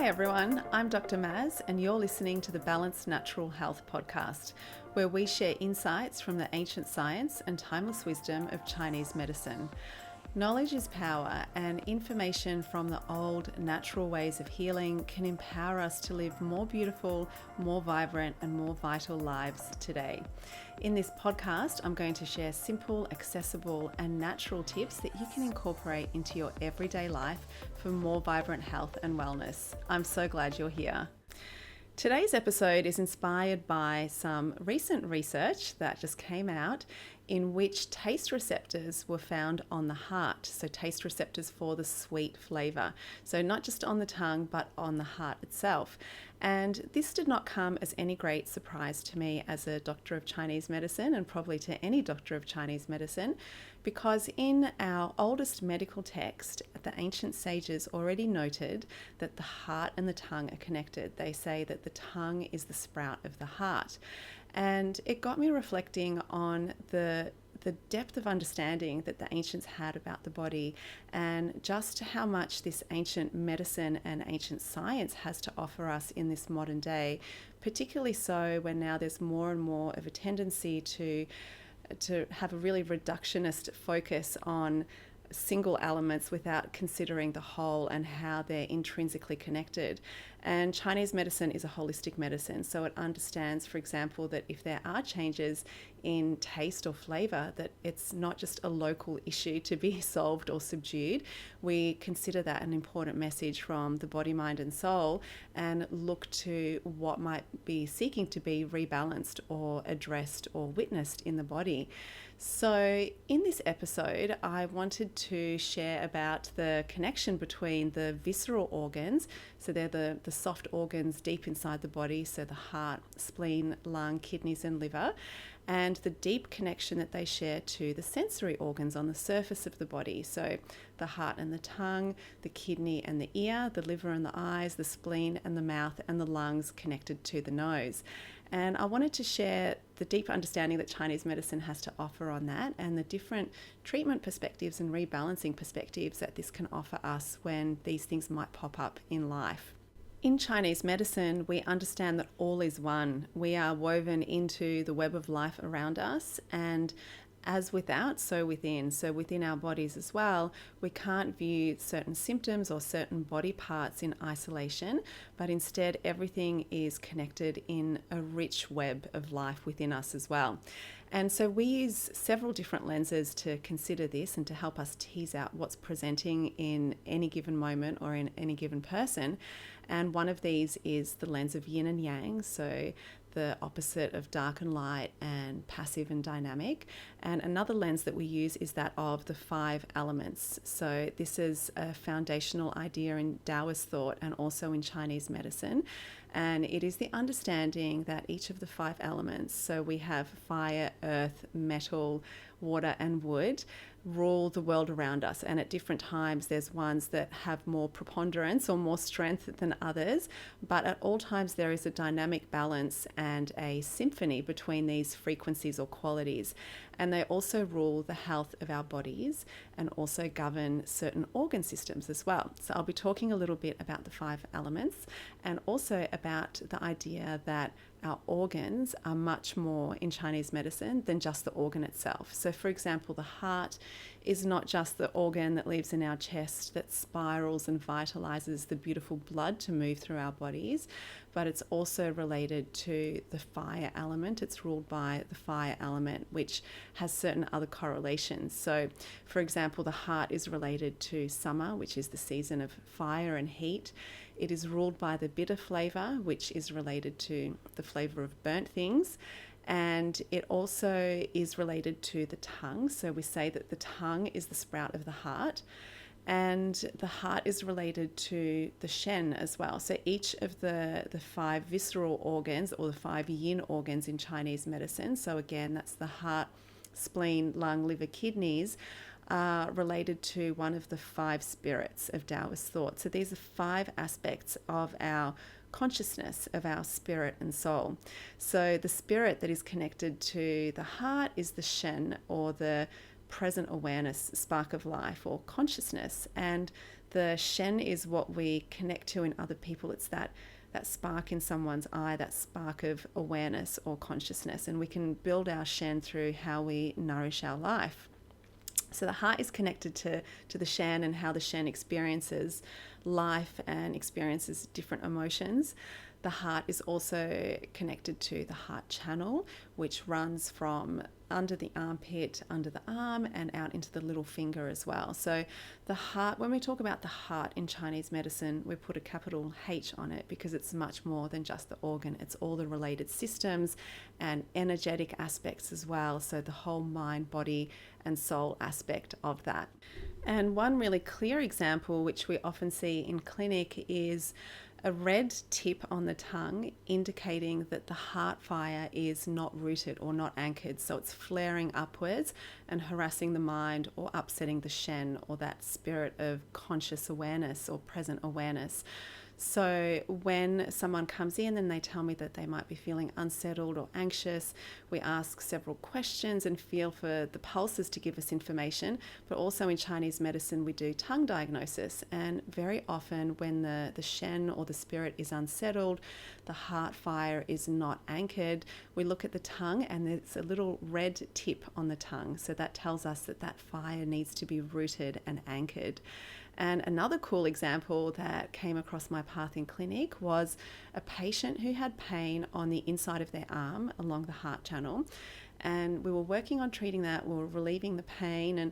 Hi everyone, I'm Dr. Maz and you're listening to the Balanced Natural Health podcast, where we share insights from the ancient science and timeless wisdom of Chinese medicine. Knowledge is power, and information from the old natural ways of healing can empower us to live more beautiful, more vibrant, and more vital lives today. In this podcast, I'm going to share simple, accessible, and natural tips that you can incorporate into your everyday life for more vibrant health and wellness. I'm so glad you're here. Today's episode is inspired by some recent research that just came out in which taste receptors were found on the heart. So taste receptors for the sweet flavor. So not just on the tongue, but on the heart itself. And this did not come as any great surprise to me as a doctor of Chinese medicine, and probably to any doctor of Chinese medicine, because in our oldest medical text, the ancient sages already noted that the heart and the tongue are connected. They say that the tongue is the sprout of the heart. And it got me reflecting on the depth of understanding that the ancients had about the body, and just how much this ancient medicine and ancient science has to offer us in this modern day, particularly so when now there's more and more of a tendency to have a really reductionist focus on single elements without considering the whole and how they're intrinsically connected. And Chinese medicine is a holistic medicine, so it understands, for example, that if there are changes in taste or flavor, that it's not just a local issue to be solved or subdued. We consider that an important message from the body, mind, and soul, and look to what might be seeking to be rebalanced or addressed or witnessed in the body. So in this episode, I wanted to share about the connection between the visceral organs, so they're the soft organs deep inside the body, so the heart, spleen, lung, kidneys, and liver, and the deep connection that they share to the sensory organs on the surface of the body, so the heart and the tongue, the kidney and the ear, the liver and the eyes, the spleen and the mouth, and the lungs connected to the nose. And I wanted to share the deep understanding that Chinese medicine has to offer on that, and the different treatment perspectives and rebalancing perspectives that this can offer us when these things might pop up in life. In Chinese medicine, we understand that all is one. We are woven into the web of life around us, and as without, so within. So within our bodies as well, we can't view certain symptoms or certain body parts in isolation, but instead everything is connected in a rich web of life within us as well. And so we use several different lenses to consider this and to help us tease out what's presenting in any given moment or in any given person. And one of these is the lens of yin and yang, so the opposite of dark and light and passive and dynamic. And another lens that we use is that of the 5 elements. So this is a foundational idea in Taoist thought and also in Chinese medicine. And it is the understanding that each of the 5 elements, so we have fire, earth, metal, water, and wood, rule the world around us. And at different times, there's ones that have more preponderance or more strength than others. But at all times, there is a dynamic balance and a symphony between these frequencies or qualities. And they also rule the health of our bodies and also govern certain organ systems as well. So I'll be talking a little bit about the 5 elements, and also about the idea that our organs are much more in Chinese medicine than just the organ itself. So for example, the heart is not just the organ that lives in our chest that spirals and vitalizes the beautiful blood to move through our bodies, but it's also related to the fire element. It's ruled by the fire element, which has certain other correlations. So for example, the heart is related to summer, which is the season of fire and heat. It is ruled by the bitter flavor, which is related to the flavor of burnt things. And it also is related to the tongue. So we say that the tongue is the sprout of the heart. And the heart is related to the shen as well. So each of the 5 visceral organs, or the 5 yin organs in Chinese medicine, so again, that's the heart, spleen, lung, liver, kidneys, are related to one of the 5 spirits of Taoist thought. So these are 5 aspects of our consciousness, of our spirit and soul. So the spirit that is connected to the heart is the shen, or the present awareness, spark of life, or consciousness. And the shen is what we connect to in other people. It's that spark in someone's eye, that spark of awareness or consciousness. And we can build our shen through how we nourish our life. So the heart is connected to the shen and how the shen experiences life and experiences different emotions. The heart is also connected to the heart channel, which runs from under the armpit, under the arm, and out into the little finger as well. So the heart, when we talk about the heart in Chinese medicine, we put a capital H on it because it's much more than just the organ. It's all the related systems and energetic aspects as well. So the whole mind, body, and soul aspect of that. And one really clear example, which we often see in clinic, is a red tip on the tongue indicating that the heart fire is not rooted or not anchored. So it's flaring upwards and harassing the mind or upsetting the shen, or that spirit of conscious awareness or present awareness. So when someone comes in and they tell me that they might be feeling unsettled or anxious, we ask several questions and feel for the pulses to give us information. But also in Chinese medicine, we do tongue diagnosis. And very often when the shen or the spirit is unsettled, the heart fire is not anchored, we look at the tongue and there's a little red tip on the tongue. So that tells us that that fire needs to be rooted and anchored. And another cool example that came across my path in clinic was a patient who had pain on the inside of their arm along the heart channel. And we were working on treating that, we were relieving the pain. And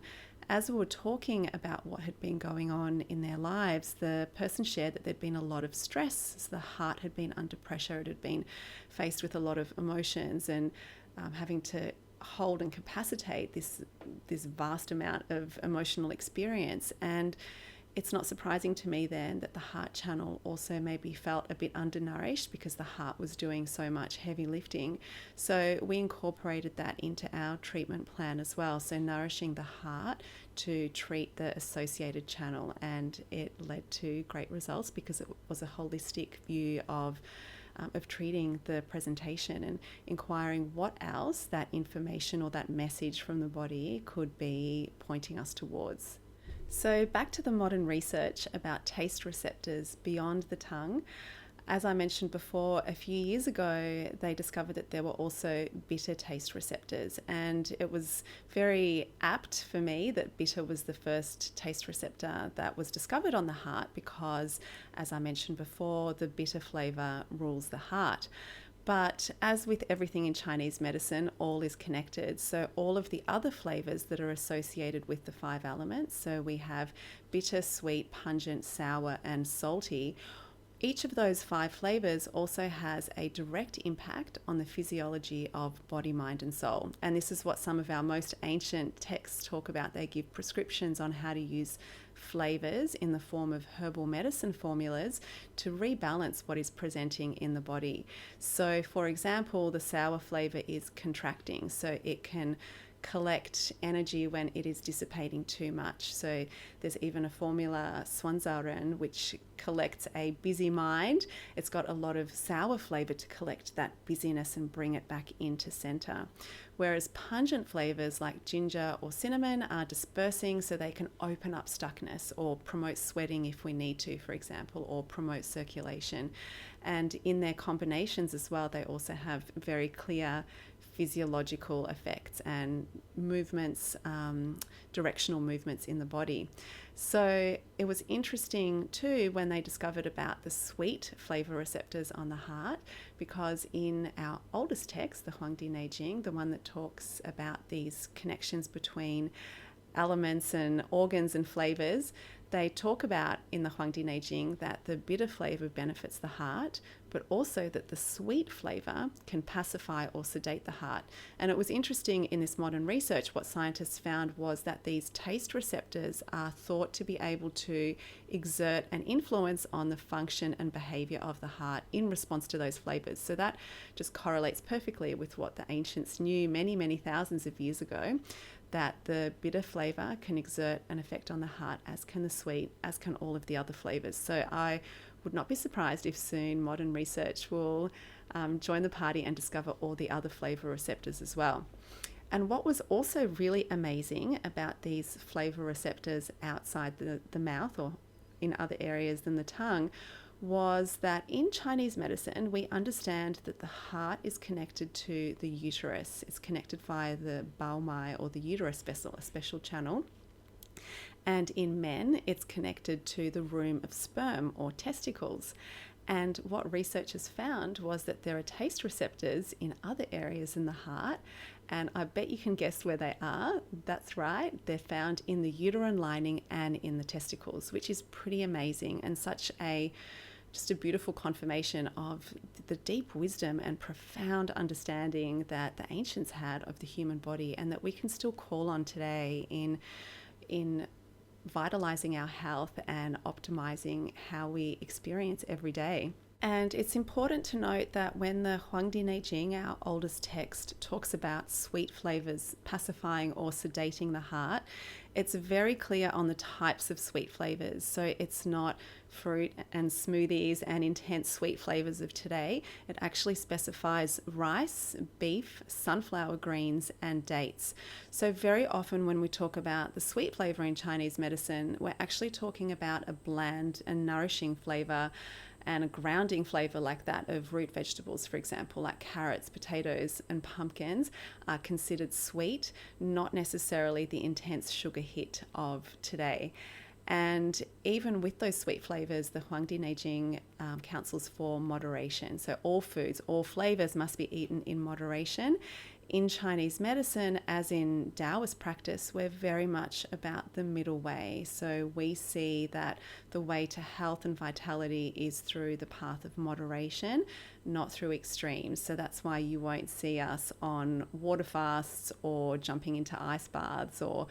as we were talking about what had been going on in their lives, the person shared that there'd been a lot of stress. So the heart had been under pressure, it had been faced with a lot of emotions and having to hold and capacitate this vast amount of emotional experience. And it's not surprising to me then that the heart channel also maybe felt a bit undernourished because the heart was doing so much heavy lifting. So we incorporated that into our treatment plan as well. So nourishing the heart to treat the associated channel, and it led to great results because it was a holistic view of treating the presentation and inquiring what else that information or that message from the body could be pointing us towards. So back to the modern research about taste receptors beyond the tongue. As I mentioned before, a few years ago, they discovered that there were also bitter taste receptors. And it was very apt for me that bitter was the first taste receptor that was discovered on the heart because, as I mentioned before, the bitter flavor rules the heart. But as with everything in Chinese medicine, all is connected. So all of the other flavors that are associated with the 5 elements, so we have bitter, sweet, pungent, sour, and salty. Each of those 5 flavors also has a direct impact on the physiology of body, mind, and soul. And this is what some of our most ancient texts talk about. They give prescriptions on how to use flavors in the form of herbal medicine formulas to rebalance what is presenting in the body. So, for example, the sour flavor is contracting, so it can collect energy when it is dissipating too much. So there's even a formula, Swanzaren, which collects a busy mind. It's got a lot of sour flavor to collect that busyness and bring it back into center. Whereas pungent flavors like ginger or cinnamon are dispersing, so they can open up stuckness or promote sweating if we need to, for example, or promote circulation. And in their combinations as well, they also have very clear physiological effects and movements, directional movements in the body. So it was interesting too when they discovered about the sweet flavor receptors on the heart, because in our oldest text, the Huang Di Nei Jing, the one that talks about these connections between elements and organs and flavors, they talk about in the Huang Di Nei Jing that the bitter flavor benefits the heart, but also that the sweet flavor can pacify or sedate the heart. And it was interesting in this modern research, what scientists found was that these taste receptors are thought to be able to exert an influence on the function and behavior of the heart in response to those flavors. So that just correlates perfectly with what the ancients knew many, many thousands of years ago, that the bitter flavour can exert an effect on the heart, as can the sweet, as can all of the other flavours. So I would not be surprised if soon modern research will join the party and discover all the other flavour receptors as well. And what was also really amazing about these flavour receptors outside the mouth or in other areas than the tongue, was that in Chinese medicine, we understand that the heart is connected to the uterus. It's connected via the baomai, or the uterus vessel, a special channel. And in men, it's connected to the room of sperm, or testicles. And what researchers found was that there are taste receptors in other areas in the heart, and I bet you can guess where they are. That's right, they're found in the uterine lining and in the testicles, which is pretty amazing, and just a beautiful confirmation of the deep wisdom and profound understanding that the ancients had of the human body, and that we can still call on today in vitalizing our health and optimizing how we experience every day. And it's important to note that when the Huang Di Nei Jing, our oldest text, talks about sweet flavors pacifying or sedating the heart, it's very clear on the types of sweet flavors. So it's not fruit and smoothies and intense sweet flavors of today. It actually specifies rice, beef, sunflower greens, and dates. So very often when we talk about the sweet flavor in Chinese medicine, we're actually talking about a bland and nourishing flavor, and a grounding flavor like that of root vegetables, for example, like carrots, potatoes, and pumpkins, are considered sweet, not necessarily the intense sugar hit of today. And even with those sweet flavors, the Huang Di Nei Jing counsels for moderation. So all foods, all flavors must be eaten in moderation. In Chinese medicine, as in Taoist practice, we're very much about the middle way. So we see that the way to health and vitality is through the path of moderation, not through extremes. So that's why you won't see us on water fasts or jumping into ice baths or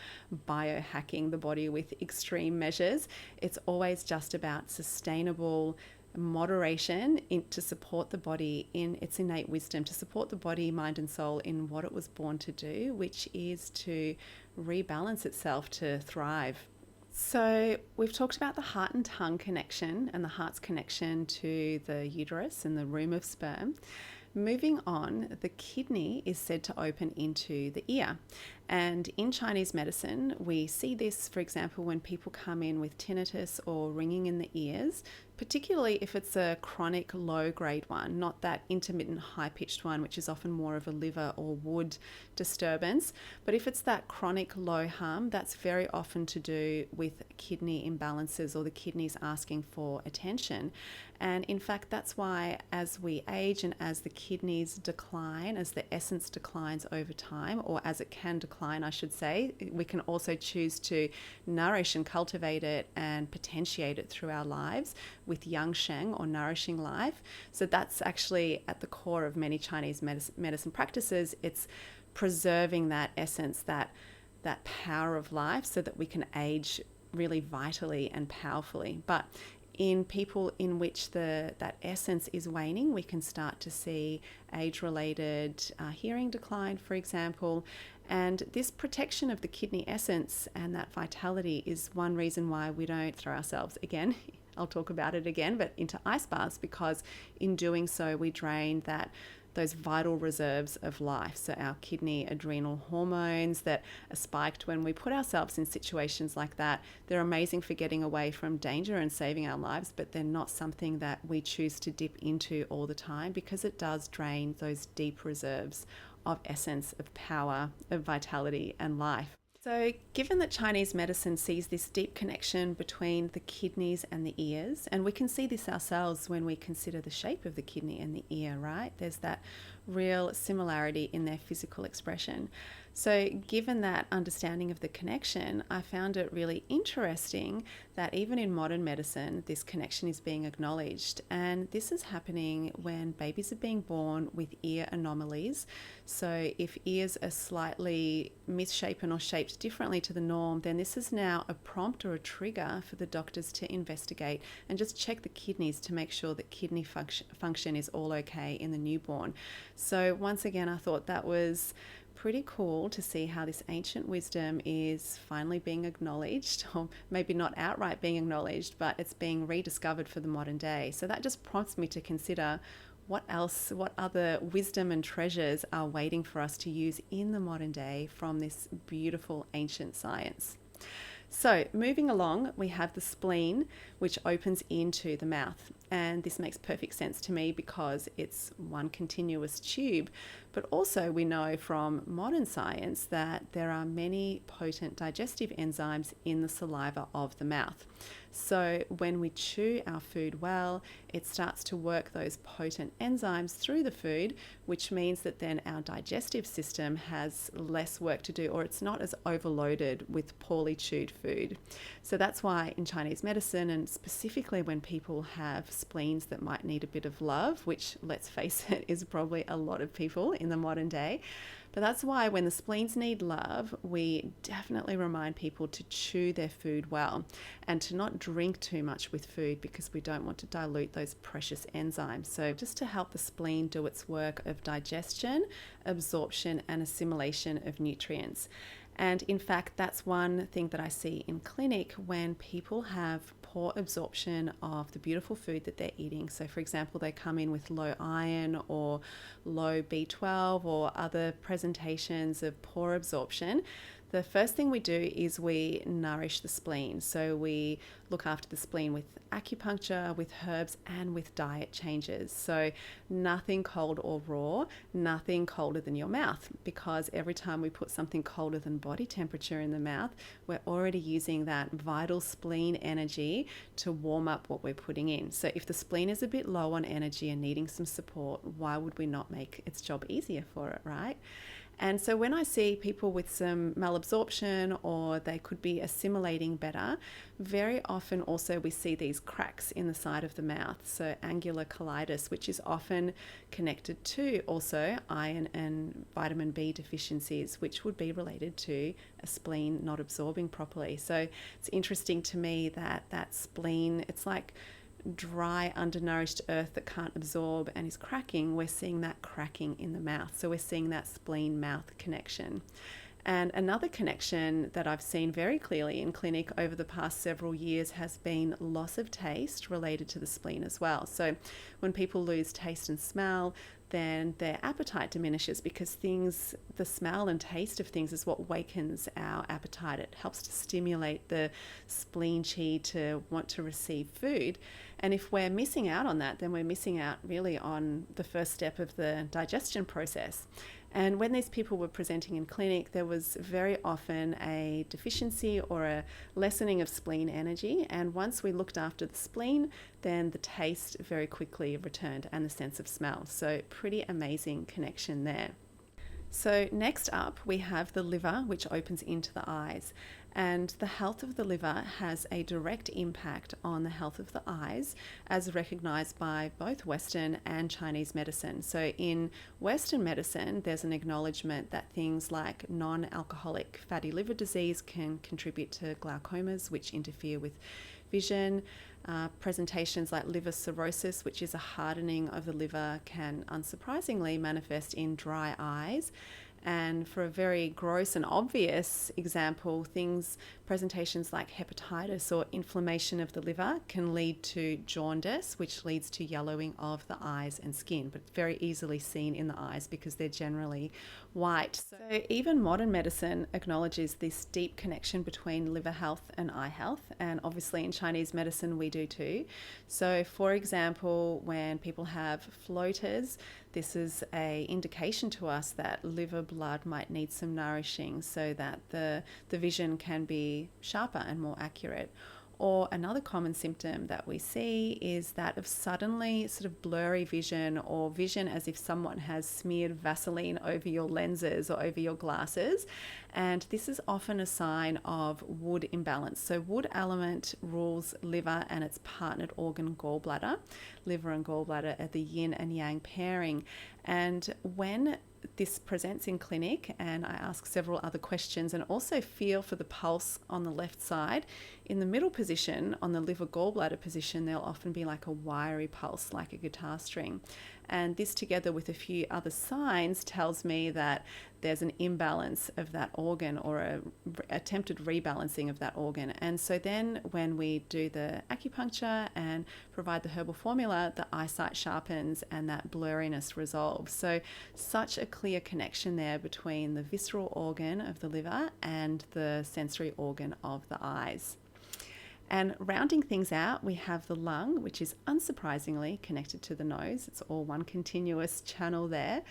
biohacking the body with extreme measures. It's always just about sustainable moderation to support the body in its innate wisdom, to support the body, mind, and soul in what it was born to do, which is to rebalance itself to thrive. So we've talked about the heart and tongue connection and the heart's connection to the uterus and the room of sperm. Moving on, the kidney is said to open into the ear. And in Chinese medicine, we see this, for example, when people come in with tinnitus or ringing in the ears, particularly if it's a chronic low-grade one, not that intermittent high-pitched one, which is often more of a liver or wood disturbance. But if it's that chronic low hum, that's very often to do with kidney imbalances or the kidneys asking for attention. And in fact, that's why as we age and as the kidneys decline, as the essence declines over time, or as it can decline, I should say, we can also choose to nourish and cultivate it and potentiate it through our lives with yang sheng, or nourishing life. So that's actually at the core of many Chinese medicine practices. It's preserving that essence, that power of life, so that we can age really vitally and powerfully. But in people in which that essence is waning, we can start to see age-related hearing decline, for example. And this protection of the kidney essence and that vitality is one reason why we don't throw ourselves, again, I'll talk about it again, but into ice baths, because in doing so we drain those vital reserves of life. So our kidney adrenal hormones that are spiked when we put ourselves in situations like that, they're amazing for getting away from danger and saving our lives, but they're not something that we choose to dip into all the time, because it does drain those deep reserves of essence, of power, of vitality and life. So given that Chinese medicine sees this deep connection between the kidneys and the ears, and we can see this ourselves when we consider the shape of the kidney and the ear, right? There's that real similarity in their physical expression. So given that understanding of the connection, I found it really interesting that even in modern medicine, this connection is being acknowledged. And this is happening when babies are being born with ear anomalies. So if ears are slightly misshapen or shaped differently to the norm, then this is now a prompt or a trigger for the doctors to investigate and just check the kidneys to make sure that kidney function is all okay in the newborn. So once again, I thought that was pretty cool to see how this ancient wisdom is finally being acknowledged, or maybe not outright being acknowledged, but it's being rediscovered for the modern day. So that just prompts me to consider what other wisdom and treasures are waiting for us to use in the modern day from this beautiful ancient science. So moving along, we have the spleen, which opens into the mouth. And this makes perfect sense to me because it's one continuous tube. But also we know from modern science that there are many potent digestive enzymes in the saliva of the mouth. So when we chew our food well, it starts to work those potent enzymes through the food, which means that then our digestive system has less work to do, or it's not as overloaded with poorly chewed food. So that's why in Chinese medicine, and specifically when people have spleens that might need a bit of love, which, let's face it, is probably a lot of people in the modern day, but that's why when the spleens need love, we definitely remind people to chew their food well and to not drink too much with food, because we don't want to dilute those precious enzymes. So just to help the spleen do its work of digestion, absorption, and assimilation of nutrients. And in fact, that's one thing that I see in clinic when people have poor absorption of the beautiful food that they're eating. So for example, they come in with low iron or low B12 or other presentations of poor absorption. The first thing we do is we nourish the spleen. So we look after the spleen with acupuncture, with herbs, and with diet changes. So nothing cold or raw, nothing colder than your mouth, because every time we put something colder than body temperature in the mouth, we're already using that vital spleen energy to warm up what we're putting in. So if the spleen is a bit low on energy and needing some support, why would we not make its job easier for it, right? And so when I see people with some malabsorption, or they could be assimilating better, very often also we see these cracks in the side of the mouth. So angular colitis, which is often connected to also iron and vitamin B deficiencies, which would be related to a spleen not absorbing properly. So it's interesting to me that that spleen, it's like dry, undernourished earth that can't absorb and is cracking. We're seeing that cracking in the mouth. So we're seeing that spleen-mouth connection. And another connection that I've seen very clearly in clinic over the past several years has been loss of taste related to the spleen as well. So when people lose taste and smell, then their appetite diminishes, because the smell and taste of things is what wakens our appetite. It helps to stimulate the spleen qi to want to receive food. And if we're missing out on that, then we're missing out really on the first step of the digestion process. And when these people were presenting in clinic, there was very often a deficiency or a lessening of spleen energy. And once we looked after the spleen, then the taste very quickly returned, and the sense of smell. So pretty amazing connection there. So next up, we have the liver, which opens into the eyes. And the health of the liver has a direct impact on the health of the eyes, as recognized by both Western and Chinese medicine. So in Western medicine, there's an acknowledgement that things like non-alcoholic fatty liver disease can contribute to glaucomas, which interfere with vision. Presentations like liver cirrhosis, which is a hardening of the liver, can unsurprisingly manifest in dry eyes. And for a very gross and obvious example, presentations like hepatitis or inflammation of the liver can lead to jaundice, which leads to yellowing of the eyes and skin, but very easily seen in the eyes because they're generally white. So even modern medicine acknowledges this deep connection between liver health and eye health, and obviously in Chinese medicine we do too. So for example, when people have floaters, this is an indication to us that liver blood might need some nourishing so that the vision can be sharper and more accurate. Or another common symptom that we see is that of suddenly sort of blurry vision, or vision as if someone has smeared Vaseline over your lenses or over your glasses. And this is often a sign of wood imbalance. So wood element rules liver and its partnered organ gallbladder. Liver and gallbladder are the yin and yang pairing. And when this presents in clinic, and I ask several other questions and also feel for the pulse on the left side, in the middle position, on the liver gallbladder position, there'll often be like a wiry pulse, like a guitar string. And this, together with a few other signs, tells me that there's an imbalance of that organ or a attempted rebalancing of that organ. And so then when we do the acupuncture and provide the herbal formula, the eyesight sharpens and that blurriness resolves. So such a clear connection there between the visceral organ of the liver and the sensory organ of the eyes. And rounding things out, we have the lung, which is unsurprisingly connected to the nose. It's all one continuous channel there.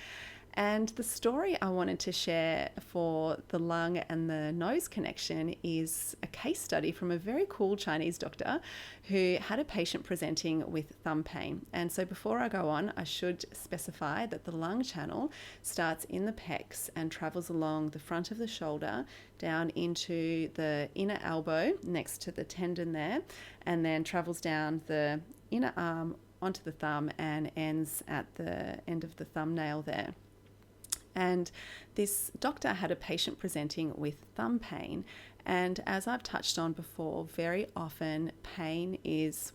And the story I wanted to share for the lung and the nose connection is a case study from a very cool Chinese doctor who had a patient presenting with thumb pain. And so before I go on, I should specify that the lung channel starts in the pecs and travels along the front of the shoulder down into the inner elbow next to the tendon there, and then travels down the inner arm onto the thumb and ends at the end of the thumbnail there. And this doctor had a patient presenting with thumb pain. And as I've touched on before, very often pain is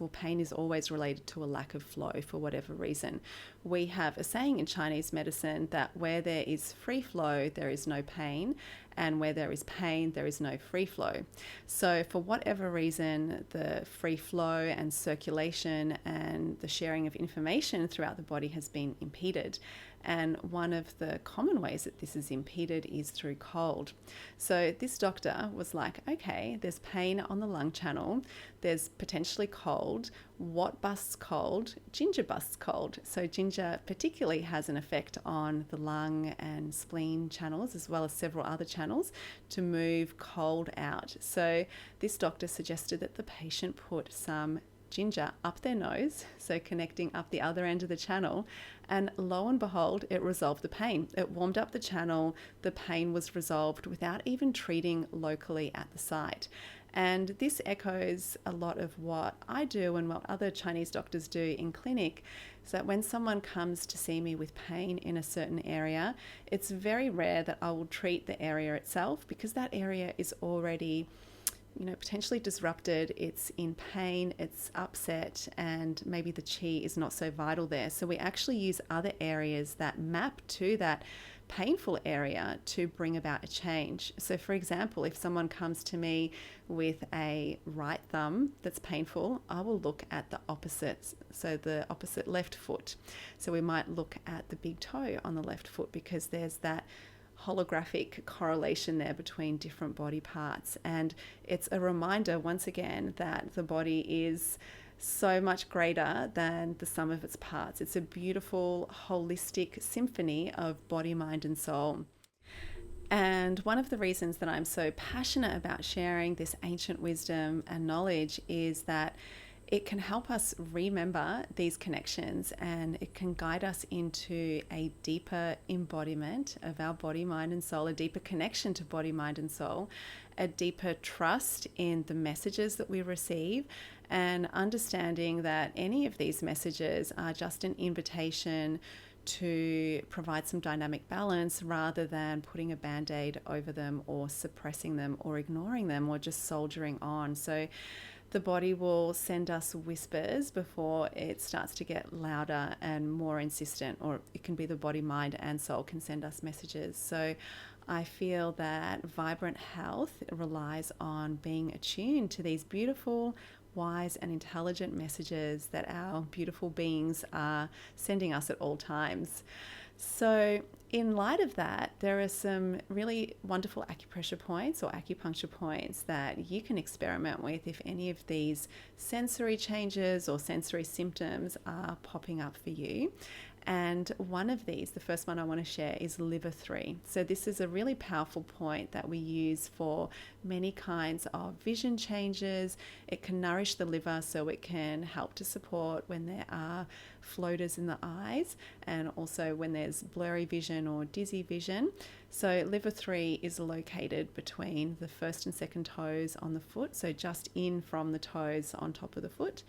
always related to a lack of flow for whatever reason. We have a saying in Chinese medicine that where there is free flow, there is no pain, and where there is pain, there is no free flow. So for whatever reason, the free flow and circulation and the sharing of information throughout the body has been impeded. And one of the common ways that this is impeded is through cold. So this doctor was like, okay, there's pain on the lung channel, there's potentially cold. What busts cold? Ginger busts cold. So ginger particularly has an effect on the lung and spleen channels, as well as several other channels, to move cold out. So this doctor suggested that the patient put some ginger up their nose, so connecting up the other end of the channel, and lo and behold, it resolved the pain. It warmed up the channel, the pain was resolved without even treating locally at the site. And this echoes a lot of what I do and what other Chinese doctors do in clinic, is that when someone comes to see me with pain in a certain area, it's very rare that I will treat the area itself, because that area is already potentially disrupted, it's in pain, it's upset, and maybe the qi is not so vital there. So we actually use other areas that map to that painful area to bring about a change. So for example, if someone comes to me with a right thumb that's painful, I will look at the opposite, so the opposite left foot. So we might look at the big toe on the left foot, because there's that holographic correlation there between different body parts. And it's a reminder once again that the body is so much greater than the sum of its parts. It's a beautiful holistic symphony of body, mind and soul. And one of the reasons that I'm so passionate about sharing this ancient wisdom and knowledge is that it can help us remember these connections, and it can guide us into a deeper embodiment of our body, mind and soul, a deeper connection to body, mind and soul, a deeper trust in the messages that we receive, and understanding that any of these messages are just an invitation to provide some dynamic balance, rather than putting a band-aid over them or suppressing them or ignoring them or just soldiering on. So the body will send us whispers before it starts to get louder and more insistent, or it can be the body, mind and soul can send us messages. So I feel that vibrant health relies on being attuned to these beautiful, wise and intelligent messages that our beautiful beings are sending us at all times. So in light of that, there are some really wonderful acupressure points or acupuncture points that you can experiment with if any of these sensory changes or sensory symptoms are popping up for you. And one of these, the first one I want to share, is liver 3. So this is a really powerful point that we use for many kinds of vision changes. It can nourish the liver, so it can help to support when there are floaters in the eyes, and also when there's blurry vision or dizzy vision. So liver 3 is located between the first and second toes on the foot, so just in from the toes on top of the foot.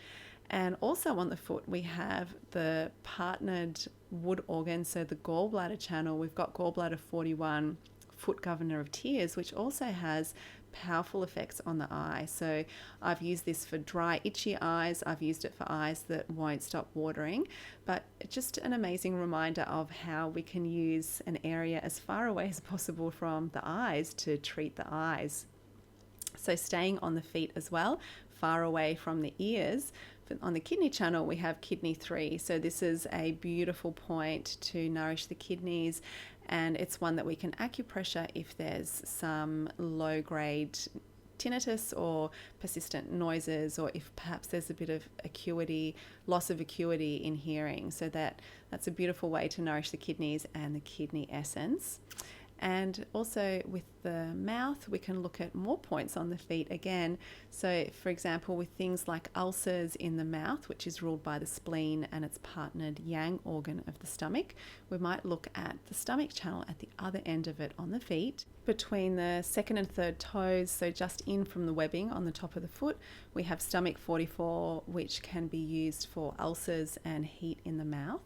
And also on the foot, we have the partnered wood organ, so the gallbladder channel. We've got gallbladder 41, foot governor of tears, which also has powerful effects on the eye. So I've used this for dry, itchy eyes. I've used it for eyes that won't stop watering, but just an amazing reminder of how we can use an area as far away as possible from the eyes to treat the eyes. So staying on the feet as well, far away from the ears. On the kidney channel, we have kidney 3. So this is a beautiful point to nourish the kidneys, and it's one that we can acupressure if there's some low-grade tinnitus or persistent noises, or if perhaps there's a bit of loss of acuity in hearing. So that's a beautiful way to nourish the kidneys and the kidney essence. And also with the mouth, we can look at more points on the feet again. So for example, with things like ulcers in the mouth, which is ruled by the spleen and its partnered yang organ of the stomach, we might look at the stomach channel at the other end of it on the feet. Between the second and third toes, so just in from the webbing on the top of the foot, we have stomach 44, which can be used for ulcers and heat in the mouth.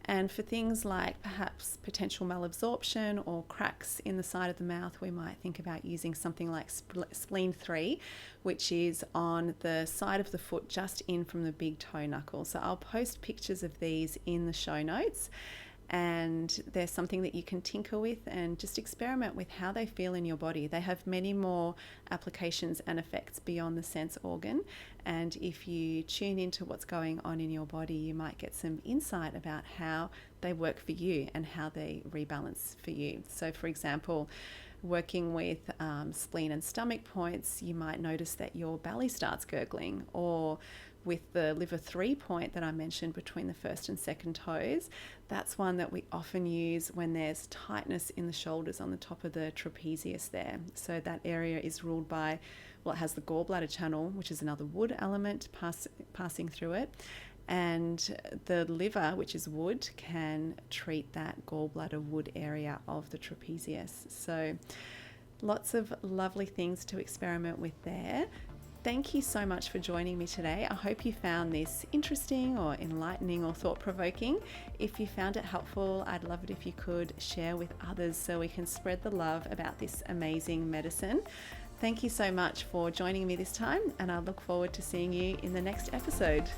And for things like perhaps potential malabsorption or cracks in the side of the mouth, we might think about using something like spleen 3, which is on the side of the foot just in from the big toe knuckle. So I'll post pictures of these in the show notes. And there's something that you can tinker with and just experiment with how they feel in your body. They have many more applications and effects beyond the sense organ. And if you tune into what's going on in your body, you might get some insight about how they work for you and how they rebalance for you. So for example, working with spleen and stomach points, you might notice that your belly starts gurgling, or with the liver 3 point that I mentioned between the first and second toes, that's one that we often use when there's tightness in the shoulders on the top of the trapezius there. So that area is ruled by, it has the gallbladder channel, which is another wood element passing through it. And the liver, which is wood, can treat that gallbladder wood area of the trapezius. So lots of lovely things to experiment with there. Thank you so much for joining me today. I hope you found this interesting or enlightening or thought-provoking. If you found it helpful, I'd love it if you could share with others so we can spread the love about this amazing medicine. Thank you so much for joining me this time, and I look forward to seeing you in the next episode.